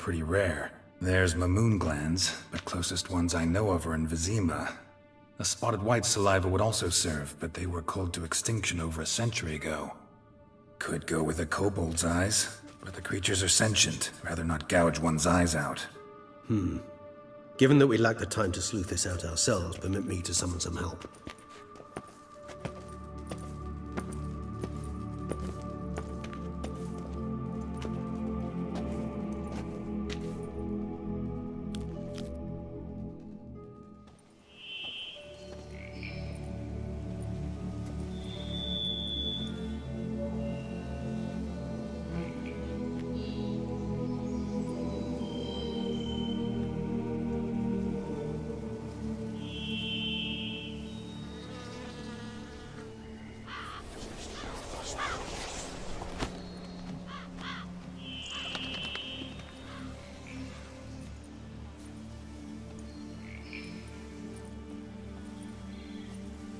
pretty rare. There's Mamoon glands, but closest ones I know of are in Vizima. A spotted white saliva would also serve, but they were culled to extinction over a century ago. Could go with a kobold's eyes, but the creatures are sentient. Rather not gouge one's eyes out. Given that we lack the time to sleuth this out ourselves, permit me to summon some help.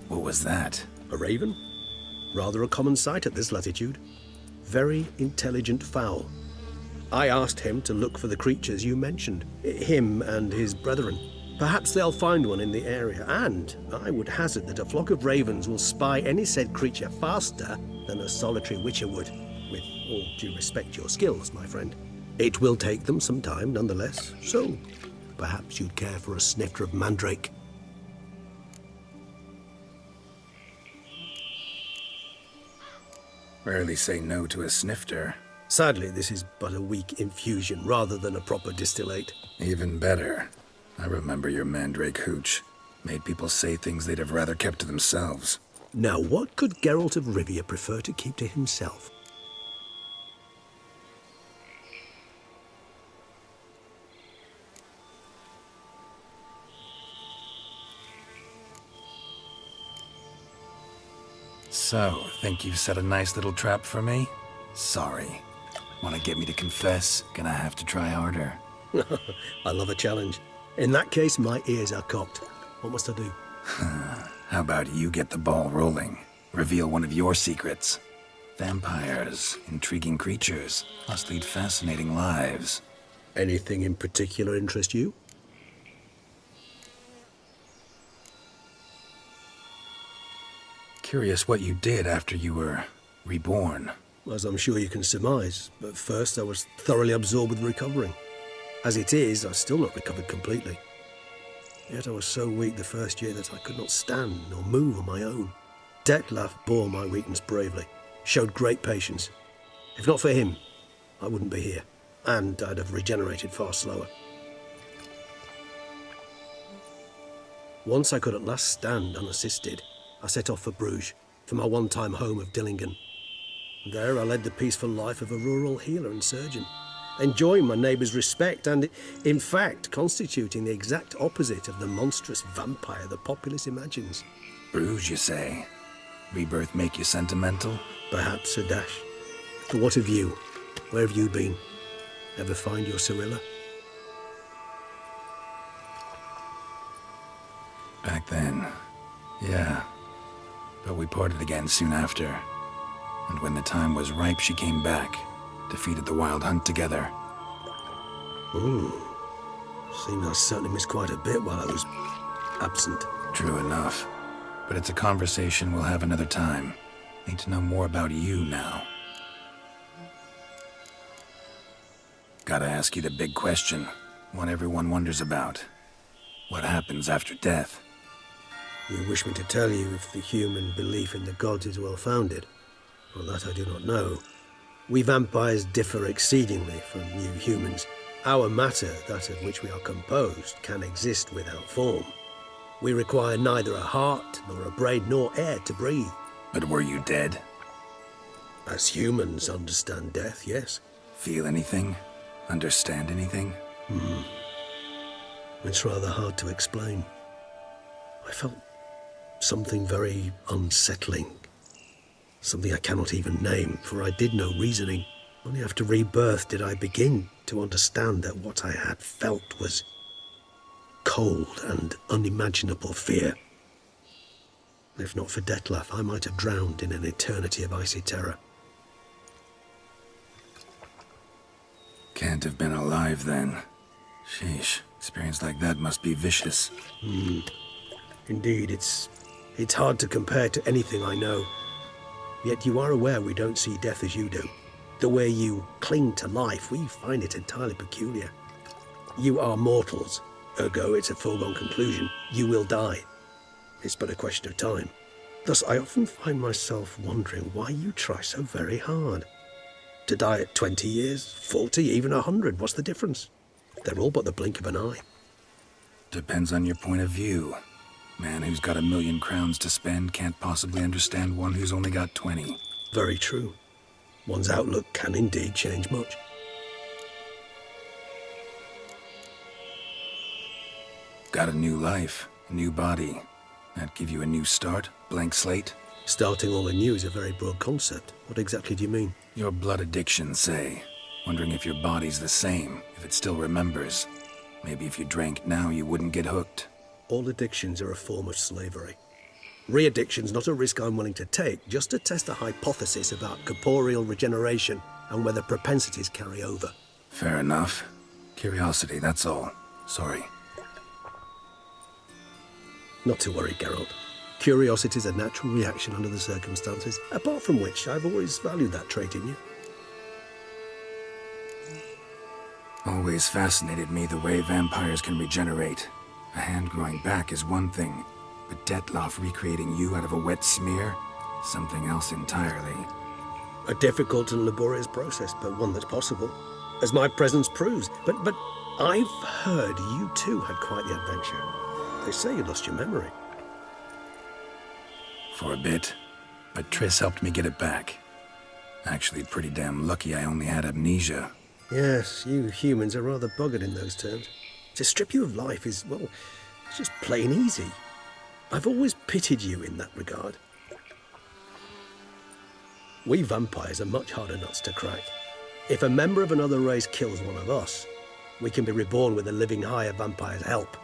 What was that? A raven? Rather a common sight at this latitude. Very intelligent fowl. I asked him to look for the creatures you mentioned, him and his brethren. Perhaps they'll find one in the area, and I would hazard that a flock of ravens will spy any said creature faster than a solitary witcher would, with all due respect to your skills, my friend. It will take them some time, nonetheless, so perhaps you'd care for a snifter of mandrake. Rarely say no to a snifter. Sadly, this is but a weak infusion rather than a proper distillate. Even better. I remember your mandrake hooch. Made people say things they'd have rather kept to themselves. Now, what could Geralt of Rivia prefer to keep to himself? So, think you've set a nice little trap for me? Sorry. Want to get me to confess? Gonna have to try harder. I love a challenge. In that case, my ears are cocked. What must I do? How about you get the ball rolling? Reveal one of your secrets. Vampires, intriguing creatures, must lead fascinating lives. Anything in particular interest you? Curious what you did after you were reborn. As I'm sure you can surmise, but first I was thoroughly absorbed with recovering. As it is, I've still not recovered completely. Yet I was so weak the first year that I could not stand nor move on my own. Detlef bore my weakness bravely, showed great patience. If not for him, I wouldn't be here, and I'd have regenerated far slower. Once I could at last stand unassisted, I set off for Bruges, for my one-time home of Dillingen. There I led the peaceful life of a rural healer and surgeon, enjoying my neighbours' respect and, in fact, constituting the exact opposite of the monstrous vampire the populace imagines. Bruges, you say? Rebirth make you sentimental? Perhaps a dash. But what of you? Where have you been? Ever find your Cirilla? Back then, yeah. But we parted again soon after. And when the time was ripe, she came back. Defeated the Wild Hunt together. Seems I certainly missed quite a bit while I was absent. True enough. But it's a conversation we'll have another time. Need to know more about you now. Gotta ask you the big question. One everyone wonders about. What happens after death? You wish me to tell you if the human belief in the gods is well-founded? Well, that I do not know. We vampires differ exceedingly from you humans. Our matter, that of which we are composed, can exist without form. We require neither a heart, nor a brain, nor air to breathe. But were you dead? As humans understand death, yes. Feel anything? Understand anything? It's rather hard to explain. I felt something very unsettling. Something I cannot even name, for I did no reasoning. Only after rebirth did I begin to understand that what I had felt was cold and unimaginable fear. If not for Detlef, I might have drowned in an eternity of icy terror. Can't have been alive then. Sheesh, experience like that must be vicious. Indeed, it's hard to compare to anything I know. Yet you are aware we don't see death as you do. The way you cling to life, we find it entirely peculiar. You are mortals, ergo it's a foregone conclusion. You will die. It's but a question of time. Thus, I often find myself wondering why you try so very hard. To die at 20 years, 40, even 100, what's the difference? They're all but the blink of an eye. Depends on your point of view. Man who's got 1,000,000 crowns to spend can't possibly understand one who's only got 20. Very true. One's outlook can indeed change much. Got a new life, a new body. That give you a new start? Blank slate? Starting all anew is a very broad concept. What exactly do you mean? Your blood addiction, say. Wondering if your body's the same, if it still remembers. Maybe if you drank now, you wouldn't get hooked. All addictions are a form of slavery. Re-addiction's not a risk I'm willing to take, just to test a hypothesis about corporeal regeneration and whether propensities carry over. Fair enough. Curiosity, that's all. Sorry. Not to worry, Geralt. Curiosity is a natural reaction under the circumstances, apart from which I've always valued that trait in you. Always fascinated me the way vampires can regenerate. A hand growing back is one thing, but Detloff recreating you out of a wet smear? Something else entirely. A difficult and laborious process, but one that's possible, as my presence proves. But I've heard you too had quite the adventure. They say you lost your memory. For a bit, but Triss helped me get it back. Actually, pretty damn lucky I only had amnesia. Yes, you humans are rather buggered in those terms. To strip you of life is, well, it's just plain easy. I've always pitied you in that regard. We vampires are much harder nuts to crack. If a member of another race kills one of us, we can be reborn with a living higher vampire's help.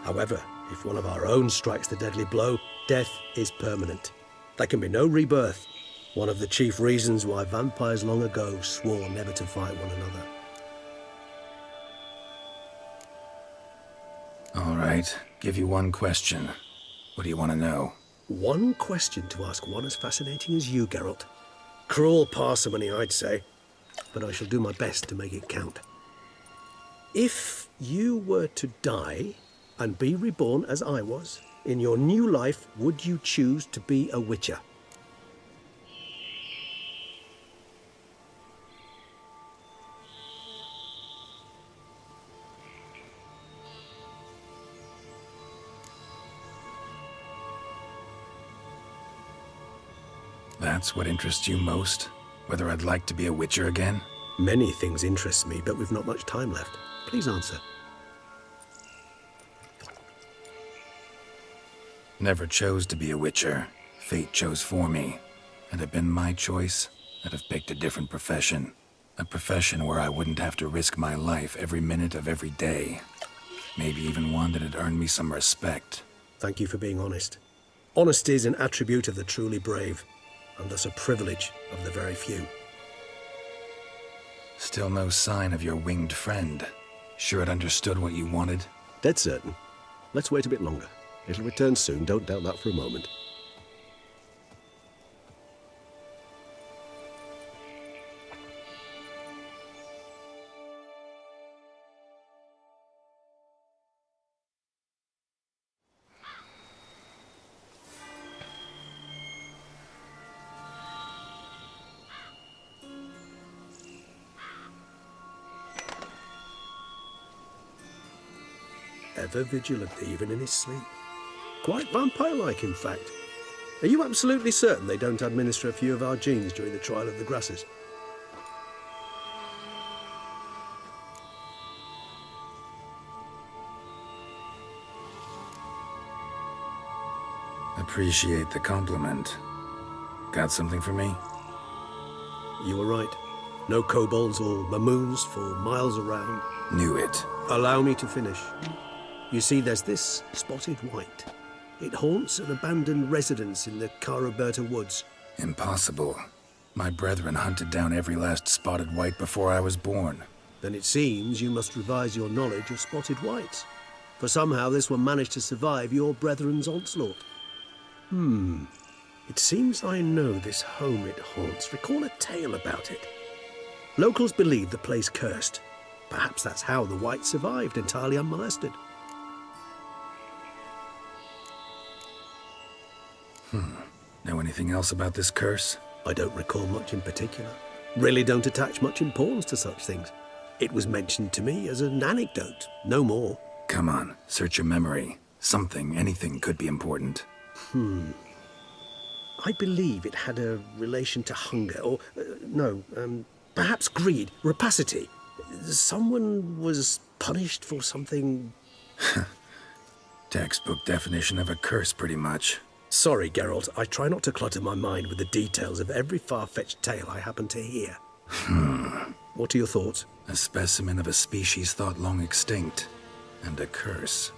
However, if one of our own strikes the deadly blow, death is permanent. There can be no rebirth. One of the chief reasons why vampires long ago swore never to fight one another. All right, give you one question. What do you want to know? One question to ask one as fascinating as you, Geralt. Cruel parsimony, I'd say, but I shall do my best to make it count. If you were to die and be reborn as I was, in your new life, would you choose to be a Witcher? That's what interests you most? Whether I'd like to be a Witcher again? Many things interest me, but we've not much time left. Please answer. Never chose to be a Witcher. Fate chose for me. Had it been my choice, I'd have picked a different profession. A profession where I wouldn't have to risk my life every minute of every day. Maybe even one that'd earn me some respect. Thank you for being honest. Honesty is an attribute of the truly brave, and thus a privilege of the very few. Still no sign of your winged friend. Sure it understood what you wanted? Dead certain. Let's wait a bit longer. It'll return soon, don't doubt that for a moment. Ever vigilant, even in his sleep. Quite vampire-like, in fact. Are you absolutely certain they don't administer a few of our genes during the trial of the grasses? Appreciate the compliment. Got something for me? You were right. No kobolds or mamoons for miles around. Knew it. Allow me to finish. You see, there's this spotted white. It haunts an abandoned residence in the Cara Berta woods. Impossible. My brethren hunted down every last spotted white before I was born. Then it seems you must revise your knowledge of spotted whites, for somehow this one managed to survive your brethren's onslaught. It seems I know this home it haunts. Recall a tale about it. Locals believe the place cursed. Perhaps that's how the whites survived entirely unmolested. Know anything else about this curse? I don't recall much in particular. Really don't attach much importance to such things. It was mentioned to me as an anecdote, no more. Come on, search your memory. Something, anything could be important. I believe it had a relation to hunger, or, perhaps greed, rapacity. Someone was punished for something. Textbook definition of a curse, pretty much. Sorry, Geralt, I try not to clutter my mind with the details of every far-fetched tale I happen to hear. What are your thoughts? A specimen of a species thought long extinct, and a curse.